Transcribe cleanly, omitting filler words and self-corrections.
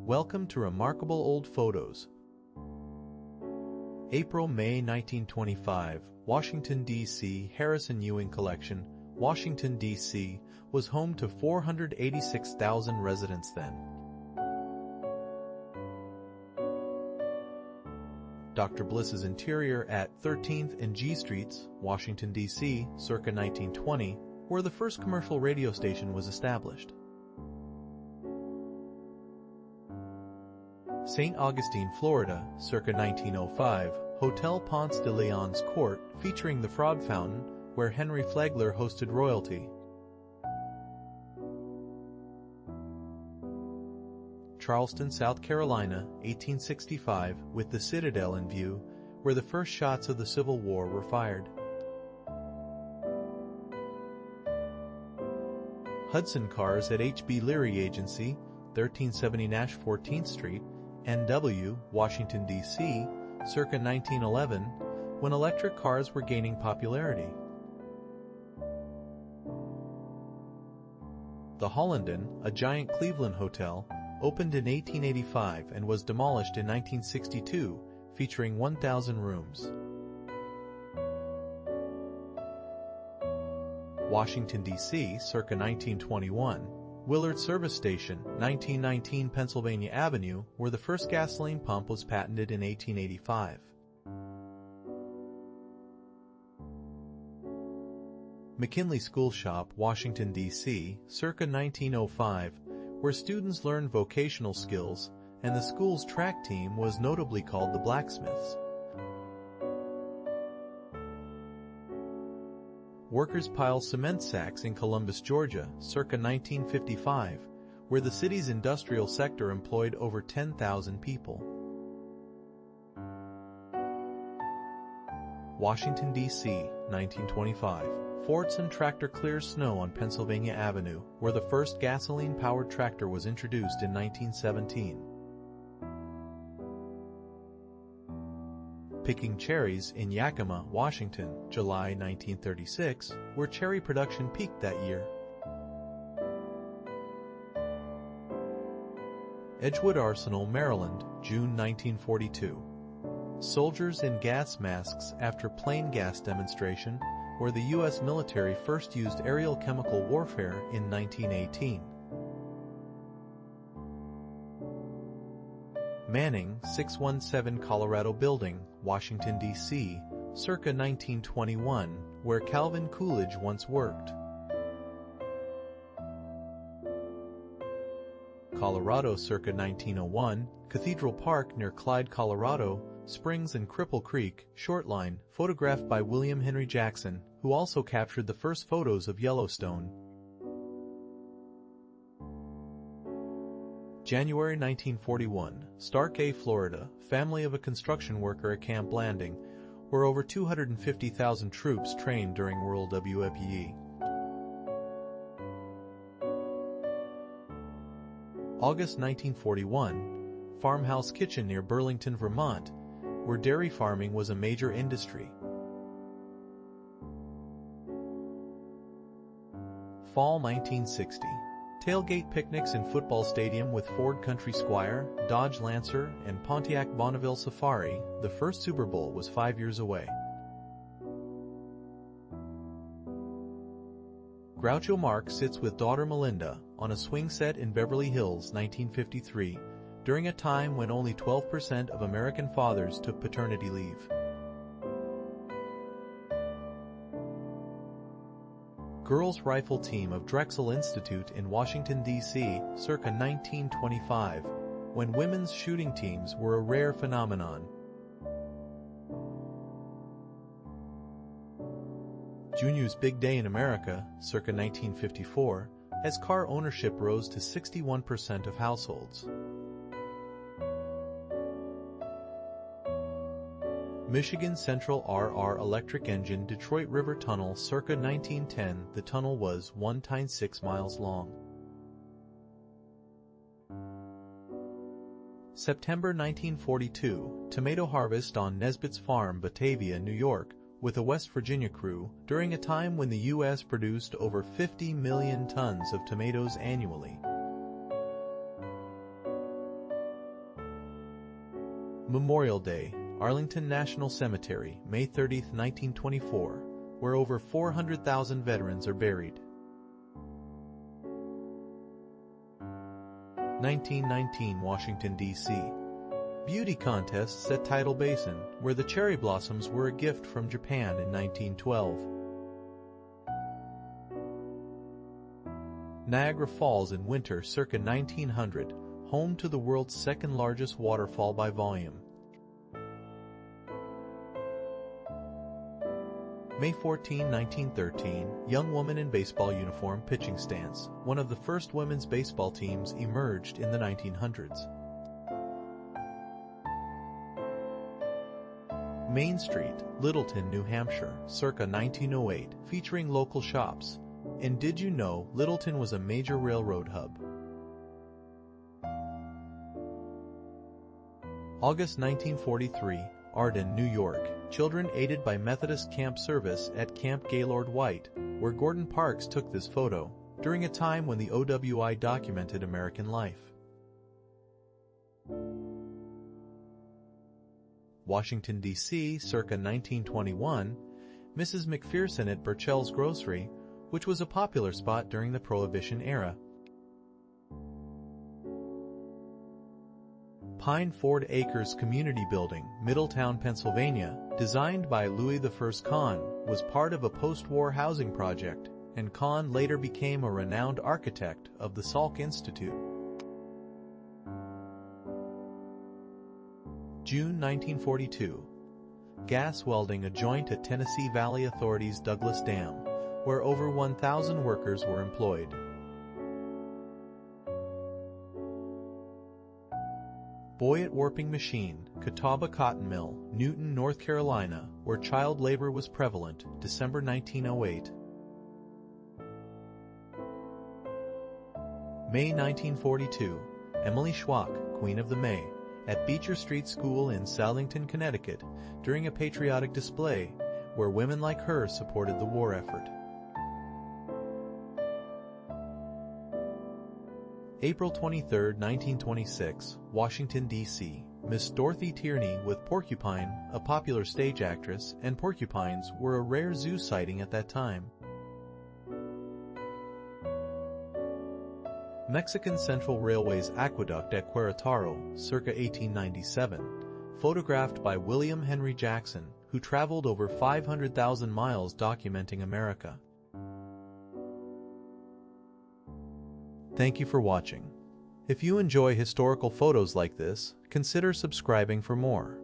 Welcome to Remarkable Old Photos. April-May 1925, Washington, D.C. Harrison Ewing Collection, Washington, D.C. was home to 486,000 residents then. Dr. Bliss's interior at 13th and G Streets, Washington, D.C., circa 1920, where the first commercial radio station was established. St. Augustine, Florida, circa 1905, Hotel Ponce de Leon's Court, featuring the Frog Fountain, where Henry Flagler hosted royalty. Charleston, South Carolina, 1865, with the Citadel in view, where the first shots of the Civil War were fired. Hudson Cars at H.B. Leary Agency, 1370 Nash 14th Street, N.W., Washington, D.C., circa 1911, when electric cars were gaining popularity. The Hollenden, a giant Cleveland hotel, opened in 1885 and was demolished in 1962, featuring 1,000 rooms. Washington, D.C., circa 1921, Willard Service Station, 1919 Pennsylvania Avenue, where the first gasoline pump was patented in 1885. McKinley School Shop, Washington, D.C., circa 1905, where students learned vocational skills, and the school's track team was notably called the Blacksmiths. Workers pile cement sacks in Columbus, Georgia, circa 1955, where the city's industrial sector employed over 10,000 people. Washington, D.C., 1925. Fordson tractor clears snow on Pennsylvania Avenue, where the first gasoline-powered tractor was introduced in 1917. Picking cherries in Yakima, Washington, July 1936, where cherry production peaked that year. Edgewood Arsenal, Maryland, June 1942. Soldiers in gas masks after plain gas demonstration, where the U.S. military first used aerial chemical warfare in 1918. Manning, 617 Colorado Building, Washington, D.C., circa 1921, where Calvin Coolidge once worked. Colorado, circa 1901, Cathedral Park near Clyde, Colorado, Springs and Cripple Creek, short line, photographed by William Henry Jackson, who also captured the first photos of Yellowstone. January 1941, Starkey, Florida, family of a construction worker at Camp Landing, where over 250,000 troops trained during World WFE. August 1941, Farmhouse Kitchen near Burlington, Vermont, where dairy farming was a major industry. Fall 1960. Tailgate picnics in football stadium with Ford Country Squire, Dodge Lancer, and Pontiac Bonneville Safari. The first Super Bowl was 5 years away. Groucho Marx sits with daughter Melinda on a swing set in Beverly Hills, 1953, during a time when only 12% of American fathers took paternity leave. Girls Rifle Team of Drexel Institute in Washington, D.C., circa 1925, when women's shooting teams were a rare phenomenon. Junior's Big Day in America, circa 1954, as car ownership rose to 61% of households. Michigan Central RR electric engine Detroit River Tunnel, circa 1910. The tunnel was 1.6 miles long. September 1942, tomato harvest on Nesbitt's Farm, Batavia, New York, with a West Virginia crew, during a time when the U.S. produced over 50 million tons of tomatoes annually. Memorial Day, Arlington National Cemetery, May 30, 1924, where over 400,000 veterans are buried. 1919 Washington, D.C. Beauty contests at Tidal Basin, where the cherry blossoms were a gift from Japan in 1912. Niagara Falls in winter circa 1900, home to the world's second largest waterfall by volume. May 14, 1913, young woman in baseball uniform pitching stance. One of the first women's baseball teams emerged in the 1900s. Main Street, Littleton, New Hampshire, circa 1908, featuring local shops. And did you know Littleton was a major railroad hub? August 1943, Arden, New York. Children aided by Methodist Camp Service at Camp Gaylord White, where Gordon Parks took this photo, during a time when the OWI documented American life. Washington, D.C., circa 1921, Mrs. McPherson at Burchell's Grocery, which was a popular spot during the Prohibition era. Pine Ford Acres Community Building, Middletown, Pennsylvania, designed by Louis I Kahn, was part of a post-war housing project, and Kahn later became a renowned architect of the Salk Institute. June 1942. Gas welding a joint at Tennessee Valley Authority's Douglas Dam, where over 1,000 workers were employed. Boyett Warping Machine, Catawba Cotton Mill, Newton, North Carolina, where child labor was prevalent, December 1908. May 1942, Emily Schwach, Queen of the May, at Beecher Street School in Southington, Connecticut, during a patriotic display, where women like her supported the war effort. April 23, 1926, Washington, D.C. Miss Dorothy Tierney with Porcupine, a popular stage actress, and porcupines were a rare zoo sighting at that time. Mexican Central Railway's aqueduct at Querétaro, circa 1897, photographed by William Henry Jackson, who traveled over 500,000 miles documenting America. Thank you for watching. If you enjoy historical photos like this, consider subscribing for more.